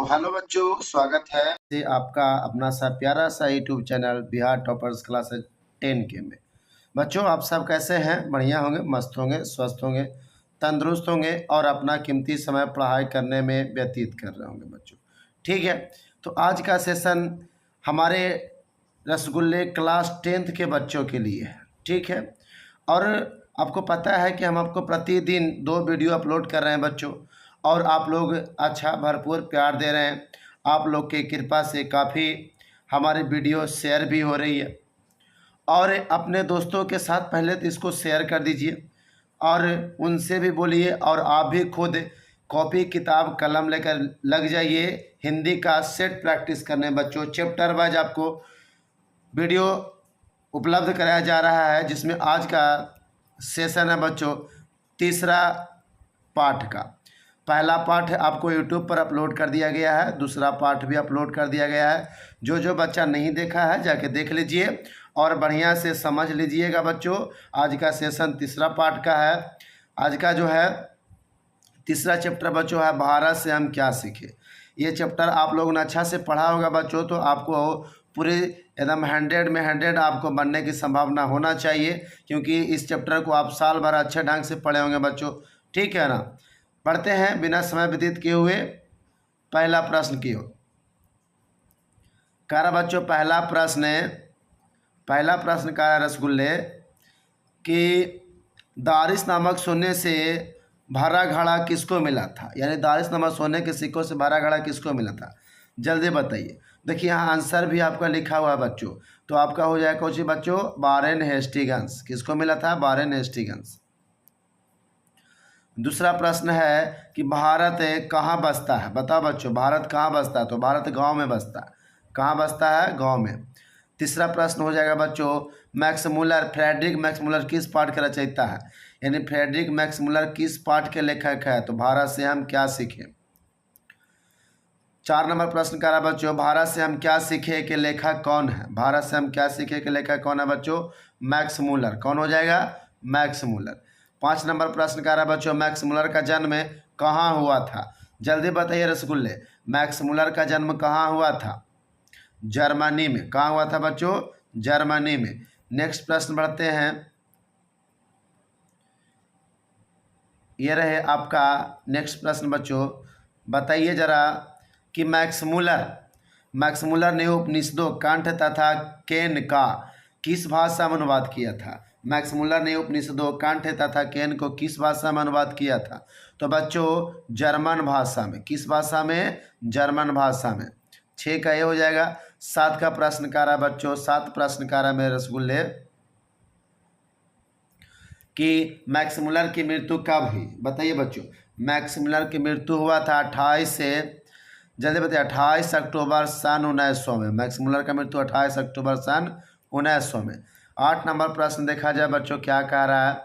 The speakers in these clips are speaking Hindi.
हेलो बच्चों, स्वागत है से आपका अपना सा प्यारा सा YouTube channel Bihar toppers classes 10 के में। बच्चों, आप सब कैसे हैं? बढ़िया होंगे, मस्त होंगे, स्वस्थ होंगे, तंदुरुस्त होंगे और अपना कीमती समय पढ़ाई करने में व्यतीत कर रहे होंगे बच्चों। ठीक है, तो आज का सेशन हमारे रसगुल्ले क्लास 10th के बच्चों के लिए है। ठीक है, और आपको पता है कि हम आपको प्रतिदिन 2 वीडियो अपलोड कर रहे हैं बच्चों, और आप लोग अच्छा भरपूर प्यार दे रहे हैं। आप लोग की कृपा से काफ़ी हमारी वीडियो शेयर भी हो रही है, और अपने दोस्तों के साथ पहले तो इसको शेयर कर दीजिए और उनसे भी बोलिए, और आप भी खुद कॉपी किताब कलम लेकर लग जाइए हिंदी का सेट प्रैक्टिस करने बच्चों। चैप्टर वाइज आपको वीडियो उपलब्ध कराया जा रहा है, जिसमें आज का सेशन है बच्चों तीसरा पाठ का। पहला पाठ आपको यूट्यूब पर अपलोड कर दिया गया है, दूसरा पाठ भी अपलोड कर दिया गया है। जो बच्चा नहीं देखा है जाके देख लीजिए और बढ़िया से समझ लीजिएगा बच्चों। आज का सेशन तीसरा पाठ का है। आज का जो है तीसरा चैप्टर बच्चों है भारत से हम क्या सीखे। ये चैप्टर आप लोगों ने अच्छा से पढ़ा होगा बच्चों, तो आपको पूरे एकदम 100 में 100 आपको बनने की संभावना होना चाहिए, क्योंकि इस चैप्टर को आप साल भर अच्छे ढंग से पढ़े होंगे बच्चों। ठीक है ना, पढ़ते हैं बिना समय व्यतीत किए हुए पहला प्रश्न की ओर। कह रहा बच्चों पहला प्रश्न कह रहा रसगुल्ले कि दारिश नामक सोने से भरा घड़ा किसको मिला था। यानी दारिश नामक सोने के सिक्कों से भरा घड़ा किसको मिला था, जल्दी बताइए। देखिए यहाँ आंसर भी आपका लिखा हुआ है बच्चों, तो आपका हो जाएगा कौन सी बच्चों, वारेन हेस्टिंग्स। किसको मिला था, वारेन हेस्टिंग्स। दूसरा प्रश्न है कि भारत कहाँ बसता है। बताओ बच्चों भारत कहाँ बसता है, तो भारत गांव में बसता है। कहाँ बसता है, गांव में। तीसरा प्रश्न हो जाएगा बच्चों Max Muller, Friedrich Max Muller किस पाठ का रचयिता है। यानी फ्रेडरिक मैक्स मुलर किस पाठ के लेखक है, तो भारत से हम क्या सीखे। 4 नंबर प्रश्न का रहा बच्चों भारत से हम क्या सीखे के लेखक कौन है। भारत से हम क्या सीखे के लेखक कौन है बच्चों, मैक्स मुलर। कौन हो जाएगा, मैक्स मुलर। 5 नंबर प्रश्न का रहा बच्चों मैक्स मुलर का जन्म कहाँ हुआ था, जल्दी बताइए रसगुल्ले। मैक्स मुलर का जन्म कहाँ हुआ था, जर्मनी में। कहाँ हुआ था बच्चों, जर्मनी में। नेक्स्ट प्रश्न बढ़ते हैं, ये रहे आपका नेक्स्ट प्रश्न बच्चों। बताइए जरा कि मैक्स मुलर ने उपनिषदों कांट तथा केन का किस भाषा में अनुवाद किया था। मैक्स मुलर ने उपनिषदों कांट तथा केन को किस भाषा में अनुवाद किया था, तो बच्चों जर्मन भाषा में। किस भाषा में, जर्मन भाषा में। 6 का ये हो जाएगा। 7 का प्रश्न का रहा बच्चों, 7 प्रश्न का रहा मेरे रसगुल्ले कि मैक्स मुलर की मृत्यु कब हुई। बताइए बच्चों मैक्स मुलर की मृत्यु हुआ था 28 से, जल्दी बताइए, 28 अक्टूबर सन 1900 में। मैक्स मुलर का मृत्यु 28 अक्टूबर सन 1900 में। 8 नंबर प्रश्न देखा जाए बच्चों क्या कह रहा है।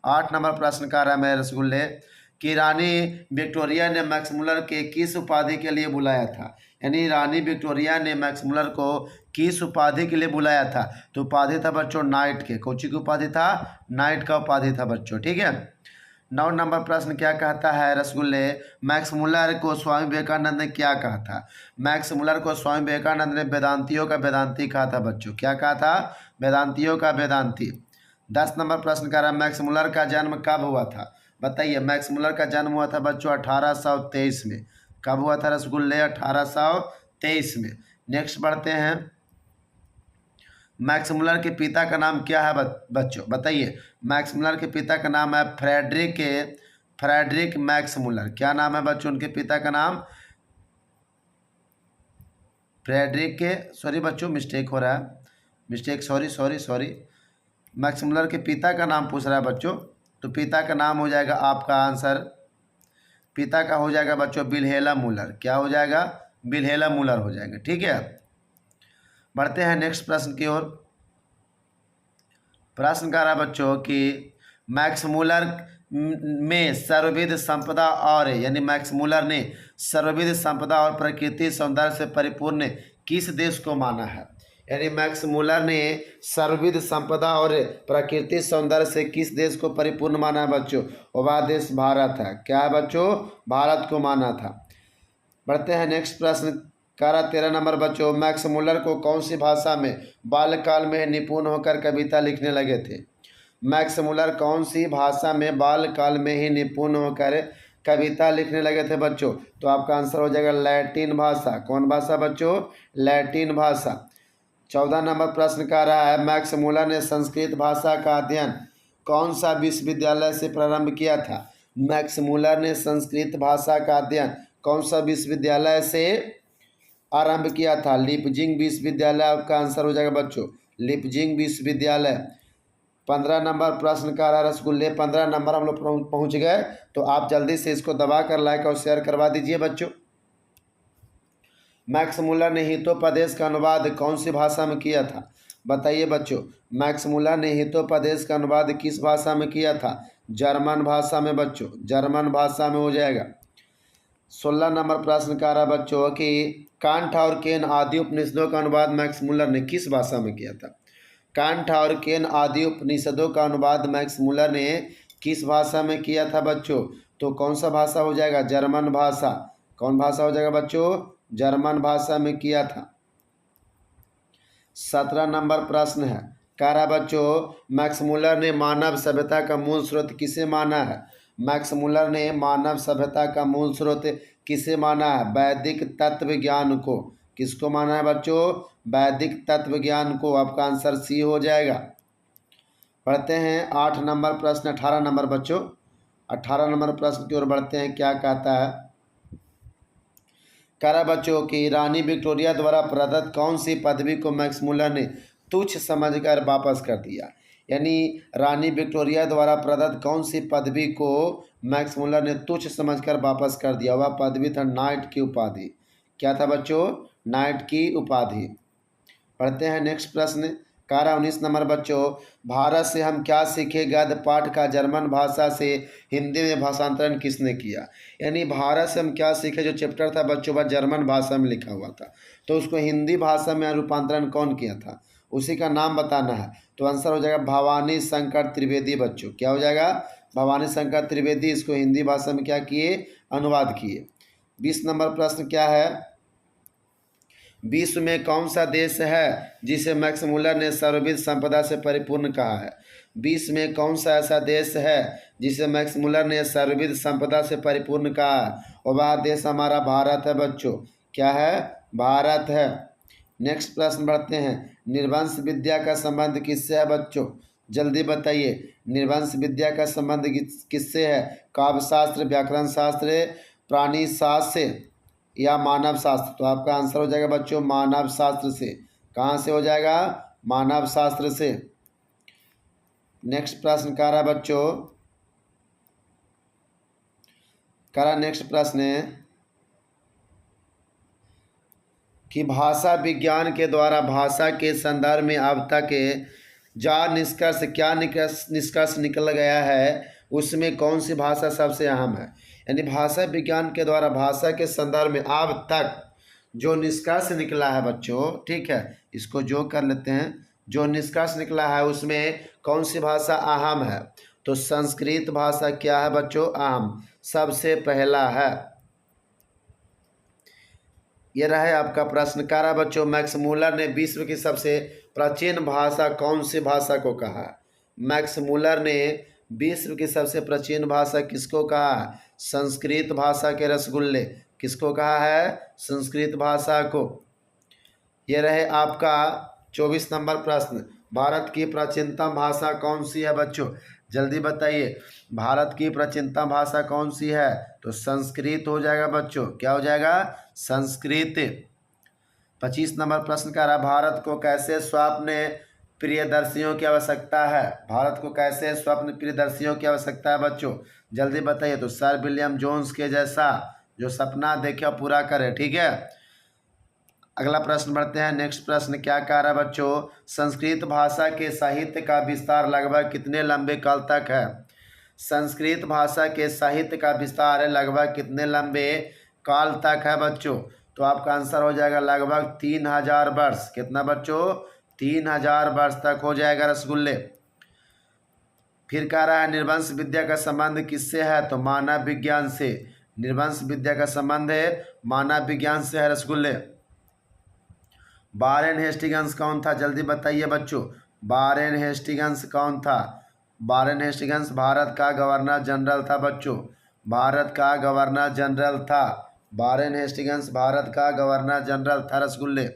8 नंबर प्रश्न कह रहा है मेरे रसगुल्ले कि रानी विक्टोरिया ने मैक्स मुलर के किस उपाधि के लिए बुलाया था। यानी रानी विक्टोरिया ने मैक्स मुलर को किस उपाधि के लिए बुलाया था, तो उपाधि था बच्चों नाइट के। कौन सी की उपाधि था, नाइट का उपाधि था बच्चों। ठीक है। 9 नंबर प्रश्न क्या कहता है रसगुल्ले, मैक्स मुलर को स्वामी विवेकानंद ने क्या कहा था। मैक्स मुलर को स्वामी विवेकानंद ने वेदांतियों का वेदांती कहा था बच्चों। क्या कहा था, वेदांतियों का वेदांती। 10 नंबर प्रश्न का रहा मैक्स मुलर का जन्म कब हुआ था। बताइए मैक्स मुलर का जन्म हुआ था बच्चों 1823 में। कब हुआ था रसगुल्ले, 1823 में। नेक्स्ट बढ़ते हैं, मैक्स मुलर के पिता का नाम क्या है बच्चों, बताइए। मैक्स मुलर के पिता का नाम है फ्रेडरिक मैक्स मुलर। क्या नाम है बच्चों उनके पिता का नाम, फ्रेडरिक के, सॉरी बच्चों मिस्टेक हो रहा है, मिस्टेक, सॉरी। मैक्स मुलर के पिता का नाम पूछ रहा है बच्चों, तो पिता का नाम हो जाएगा आपका आंसर, पिता का हो जाएगा बच्चों विल्हेल्म मुलर। क्या हो जाएगा, विल्हेल्म मुलर हो जाएगा। ठीक है, बढ़ते हैं नेक्स्ट प्रश्न की ओर। प्रश्न कर रहा बच्चों कि मैक्स मुलर में सर्वविध संपदा और, यानी मैक्स मुलर ने सर्वविध संपदा और प्रकृति सौंदर्य से परिपूर्ण किस देश को माना है। यानी मैक्स मुलर ने सर्वविध संपदा और प्रकृति सौंदर्य से किस देश को परिपूर्ण माना है बच्चों, वह देश भारत है। क्या है बच्चों, भारत को माना था। बढ़ते हैं नेक्स्ट प्रश्न। कारा 13 नंबर बच्चों, मैक्स मुलर को कौन सी भाषा में बालकाल में निपुण होकर कविता लिखने लगे थे? मैक्स मुलर कौन सी भाषा में बालकाल में ही निपुण होकर कविता लिखने लगे थे बच्चों? तो आपका आंसर हो जाएगा लैटिन भाषा। कौन भाषा बच्चों? लैटिन भाषा। 14 नंबर प्रश्न का रहा है, मैक्स मुलर ने संस्कृत भाषा का अध्ययन कौन सा विश्वविद्यालय से प्रारंभ किया था? मैक्स मुलर ने संस्कृत भाषा का अध्ययन कौन सा विश्वविद्यालय से आरंभ किया था? लिपजिंग विश्वविद्यालय आपका आंसर हो जाएगा बच्चों, लिपजिंग विश्वविद्यालय। 15 नंबर प्रश्न का रहा रसगुल्ले। 15 नंबर हम लोग पहुँच गए, तो आप जल्दी से इसको दबा कर लाइक और शेयर करवा दीजिए बच्चों। मैक्स मुलर ने हितोपदेश का अनुवाद कौन सी भाषा में किया था? बताइए बच्चों, मैक्स मुलर ने हितोपदेश का अनुवाद किस भाषा में किया था? जर्मन भाषा में बच्चों, जर्मन भाषा में हो जाएगा। 16 नंबर प्रश्न का रहा बच्चों कि कांट और केन आदि उपनिषदों का अनुवाद मैक्स मुलर ने किस भाषा में किया था? कांट और केन आदि उपनिषदों का अनुवाद मैक्स मुलर ने किस भाषा में किया था बच्चों? तो कौन सा भाषा हो जाएगा? जर्मन भाषा। कौन भाषा हो जाएगा बच्चों? जर्मन भाषा में किया था। 17 नंबर प्रश्न है, कारा बच्चों, मैक्स मुलर ने मानव सभ्यता का मूल स्रोत किसे माना है? मैक्स मुलर ने मानव सभ्यता का मूल स्रोत किसे माना है? वैदिक तत्व ज्ञान को। किसको माना है बच्चों? वैदिक तत्व ज्ञान को। आपका आंसर सी हो जाएगा। पढ़ते हैं 8 नंबर प्रश्न। 18 नंबर बच्चों, 18 नंबर प्रश्न की ओर बढ़ते हैं। क्या कहता है? करा बच्चों की रानी विक्टोरिया द्वारा प्रदत्त कौन सी पदवी को मैक्स मुलर ने तुच्छ समझकर वापस कर दिया? यानी रानी विक्टोरिया द्वारा प्रदत्त कौन सी पदवी को मैक्स मुलर ने तुच्छ समझकर वापस कर दिया? वह पदवी था नाइट की उपाधि। क्या था बच्चों? नाइट की उपाधि। पढ़ते हैं नेक्स्ट प्रश्न। कारा 19 नंबर बच्चों, भारत से हम क्या सीखे गद्य पाठ का जर्मन भाषा से हिंदी में भाषांतरण किसने किया? यानी भारत से हम क्या सीखे जो चैप्टर था बच्चों वह जर्मन भाषा में लिखा हुआ था, तो उसको हिंदी भाषा में रूपांतरण कौन किया था? उसी का नाम बताना है। तो आंसर हो जाएगा भवानी शंकर त्रिवेदी बच्चों। क्या हो जाएगा? भवानी शंकर त्रिवेदी इसको हिंदी भाषा में क्या किए? अनुवाद किए। 20 नंबर प्रश्न क्या है? विश्व में कौन सा देश है जिसे मैक्स मुलर ने सर्वविध संपदा से परिपूर्ण कहा है? विश्व में कौन सा ऐसा देश है जिसे मैक्स मुलर ने सर्वविध संपदा से परिपूर्ण कहा है? और वह देश हमारा भारत है बच्चों। क्या है? भारत है। नेक्स्ट प्रश्न बढ़ते हैं। निर्वंश विद्या का संबंध किससे है बच्चों? जल्दी बताइए, निर्वंश विद्या का संबंध किससे है? काव्य शास्त्र, व्याकरण शास्त्र, प्राणी शास्त्र से या मानव शास्त्र? तो आपका आंसर हो जाएगा बच्चों मानव शास्त्र से। कहाँ से हो जाएगा? मानव शास्त्र से। नेक्स्ट प्रश्न क्या रहा बच्चों? करा नेक्स्ट प्रश्न है कि भाषा विज्ञान के द्वारा भाषा के संदर्भ में अब तक जा निष्कर्ष निकल गया है, उसमें कौन सी भाषा सबसे अहम है? यानी भाषा विज्ञान के द्वारा भाषा के संदर्भ में अब तक जो निष्कर्ष निकला है बच्चों, ठीक है, इसको जो कर लेते हैं, जो निष्कर्ष निकला है उसमें कौन सी भाषा अहम है? तो संस्कृत भाषा क्या है बच्चों? अहम, सबसे पहला है। ये रहा आपका प्रश्न। कारा बच्चों, मैक्स मुलर ने विश्व की सबसे प्राचीन भाषा कौन सी भाषा को कहा? मैक्स मुलर ने विश्व की सबसे प्राचीन भाषा किसको कहा है? संस्कृत भाषा के रसगुल्ले। किसको कहा है? संस्कृत भाषा को। ये रहे आपका 24 नंबर प्रश्न। भारत की प्राचीनतम भाषा कौन सी है बच्चों? जल्दी बताइए, भारत की प्राचीनतम भाषा कौन सी है? तो संस्कृत हो जाएगा बच्चों। क्या हो जाएगा? संस्कृत। 25 नंबर प्रश्न का रहा, भारत को कैसे स्वप्न प्रियदर्शियों की आवश्यकता है? भारत को कैसे स्वप्न प्रियदर्शियों की आवश्यकता है बच्चों? जल्दी बताइए। तो सर विलियम जोन्स के जैसा जो सपना देखे और पूरा करे। ठीक है, अगला प्रश्न बढ़ते हैं। नेक्स्ट प्रश्न क्या कह रहा है बच्चों? संस्कृत भाषा के साहित्य का विस्तार लगभग कितने लंबे काल तक है? संस्कृत भाषा के साहित्य का विस्तार लगभग कितने लंबे काल तक है बच्चों? तो आपका आंसर हो जाएगा लगभग 3000 वर्ष। कितना बच्चों? 3000 वर्ष तक हो जाएगा रसगुल्ले। फिर कह रहा है निर्वंश विद्या का संबंध किससे है? तो मानव विज्ञान से। निर्वंश विद्या का संबंध है मानव विज्ञान से है रसगुल्ले। वारेन हेस्टिंग्स कौन था, जल्दी बताइए बच्चों। वारेन हेस्टिंग्स कौन था? वारेन हेस्टिंग्स भारत का गवर्नर जनरल था बच्चों, भारत का गवर्नर जनरल था। वारेन हेस्टिंग्स भारत का गवर्नर जनरल था रसगुल्ले।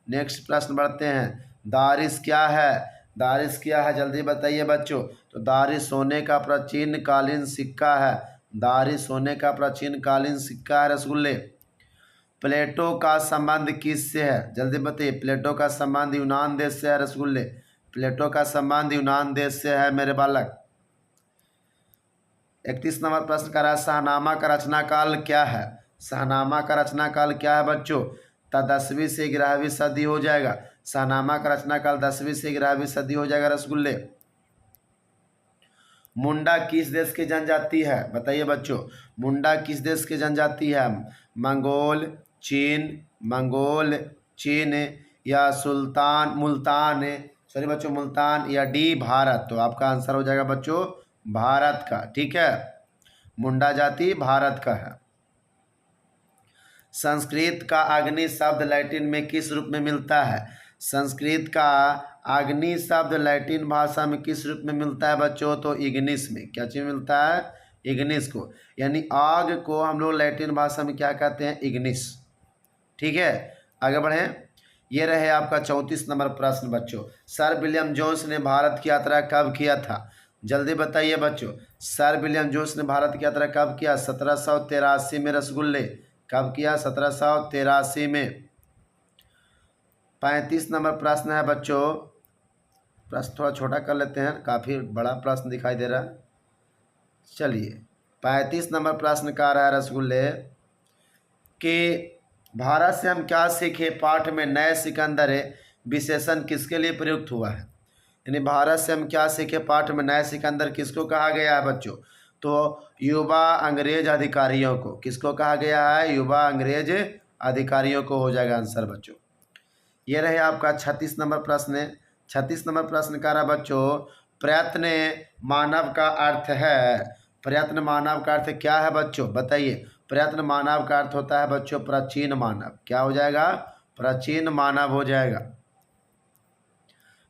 नेक्स्ट प्रश्न बढ़ते हैं। दारिस क्या है? दारिस क्या है, जल्दी बताइए बच्चों। तो दारिस सोने का प्राचीन कालीन सिक्का है, दारिस सोने का प्राचीन कालीन सिक्का है रसगुल्ले। प्लेटो का संबंध किससे है, जल्दी बताइए। प्लेटो का संबंध यूनान देश से है रसगुल्ले, प्लेटो का संबंध यूनान देश से है मेरे बालक। 31 नंबर प्रश्न का रहा शाहनामा का रचना काल क्या है? शाहनामा का रचना काल क्या है बच्चों? 10वीं से 11वीं सदी हो जाएगा। शाहनामा का रचना काल 10वीं से 11वीं सदी हो जाएगा रसगुल्ले। मुंडा किस देश की जनजाति है, बताइए बच्चों। मुंडा किस देश की जनजाति है? मंगोल, चीन या मुल्तान या डी भारत। तो आपका आंसर हो जाएगा बच्चों भारत का, ठीक है। मुंडा जाति भारत का है। संस्कृत का अग्नि शब्द लैटिन में किस रूप में मिलता है? संस्कृत का अग्नि शब्द लैटिन भाषा में किस रूप में मिलता है बच्चों? तो इग्निस में। क्या चीज मिलता है? इग्निस को, यानी आग को हम लोग लैटिन भाषा में क्या कहते हैं? इग्निस, ठीक है। आगे बढ़ें। ये रहे आपका 34 नंबर प्रश्न बच्चों। सर विलियम जोन्स ने भारत की यात्रा कब किया था, जल्दी बताइए बच्चों। सर विलियम जोन्स ने भारत की यात्रा कब किया? 1783 में रसगुल्ले। कब किया? 1783 में। 35 नंबर प्रश्न है बच्चों। प्रश्न थोड़ा छोटा कर लेते हैं, काफ़ी बड़ा प्रश्न दिखाई दे रहा है। चलिए 35 नंबर प्रश्न का रहा है रसगुल्ले कि भारत से हम क्या सीखे पाठ में नए सिकंदर विशेषण किसके लिए प्रयुक्त हुआ है? यानी भारत से हम क्या सीखे पाठ में नए सिकंदर किसको कहा गया है बच्चों? तो युवा अंग्रेज अधिकारियों को। किसको कहा गया है? युवा अंग्रेज अधिकारियों को हो जाएगा आंसर बच्चों। ये रहे आपका 36 नंबर प्रश्न। 36 नंबर प्रश्न का रहा बच्चों प्रयत्न मानव का अर्थ है। प्रयत्न मानव का अर्थ क्या है बच्चों, बताइए। प्रयत्न मानव का अर्थ होता है बच्चों प्राचीन मानव। क्या हो जाएगा? प्राचीन मानव हो जाएगा।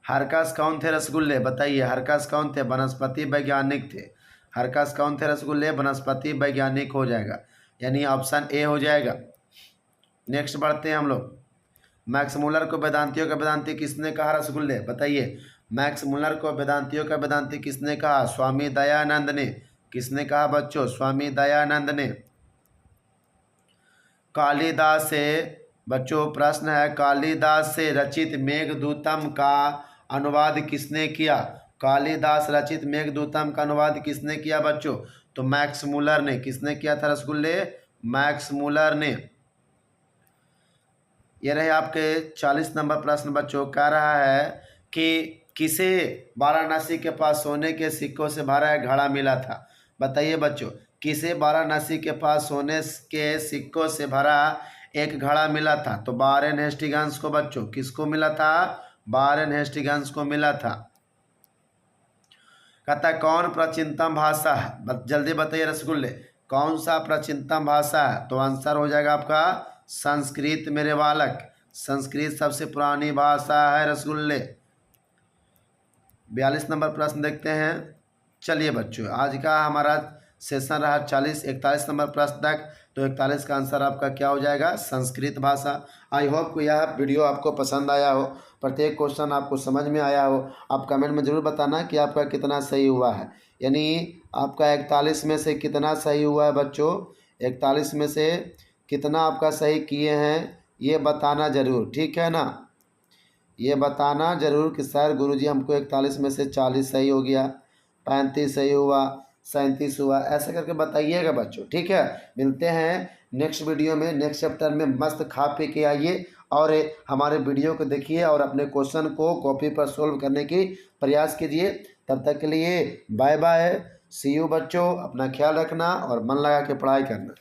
हरकस कौन थे रसगुल्ले, बताइए। हरकस कौन थे? वनस्पति वैज्ञानिक थे। हरकस कौन थे रसगुल्ले? वनस्पति वैज्ञानिक हो जाएगा, यानी ऑप्शन ए हो जाएगा। नेक्स्ट बढ़ते हैं हम लोग। मैक्स मुलर को वेदांतियों का वेदांती किसने कहा रसगुल्ले, बताइए। मैक्स मुलर को वेदांतियों का वेदांती किसने कहा? स्वामी दयानंद ने। किसने कहा बच्चों? स्वामी दयानंद ने। कालिदास से बच्चों प्रश्न है, कालिदास से रचित मेघदूतम का अनुवाद किसने किया? कालिदास रचित मेघदूतम का अनुवाद किसने किया बच्चों? तो मैक्स मुलर ने। किसने किया था रसगुल्ले? मैक्स मुलर ने। ये रहे आपके 40 नंबर प्रश्न बच्चों। कह रहा है कि किसे वाराणसी के पास सोने के सिक्कों से भरा एक घड़ा मिला था, बताइए बच्चों। किसे वाराणसी के पास सोने के सिक्कों से भरा एक घड़ा मिला था? तो वारेन हेस्टिंग्स को बच्चों। किसको मिला था? वारेन हेस्टिंग्स को मिला था। कहता है कौन प्राचीनतम भाषा है, जल्दी बताइए रसगुल्ले। कौन सा प्राचीनतम भाषा है? तो आंसर हो जाएगा आपका संस्कृत मेरे बालक। संस्कृत सबसे पुरानी भाषा है रसगुल्ले। 42 नंबर प्रश्न देखते हैं। चलिए बच्चों आज का हमारा सेशन रहा 41 नंबर प्रश्न तक। तो 41 का आंसर आपका क्या हो जाएगा? संस्कृत भाषा। आई होप को यह वीडियो आपको पसंद आया हो, प्रत्येक क्वेश्चन आपको समझ में आया हो। आप कमेंट में ज़रूर बताना कि आपका कितना सही हुआ है, यानी आपका 41 में से कितना सही हुआ है बच्चों। 41 में से कितना आपका सही किए हैं ये बताना ज़रूर, ठीक है ना। ये बताना ज़रूर कि सर गुरुजी हमको 41 में से 40 सही हो गया, 35 सही हुआ, 37 हुआ, ऐसे करके बताइएगा बच्चों, ठीक है। मिलते हैं नेक्स्ट वीडियो में, नेक्स्ट चैप्टर में। मस्त खा पी के आइए और हमारे वीडियो को देखिए और अपने क्वेश्चन को कॉपी पर सोल्व करने की प्रयास कीजिए। तब तक के लिए बाय बाय, सी यू बच्चों। अपना ख्याल रखना और मन लगा के पढ़ाई करना।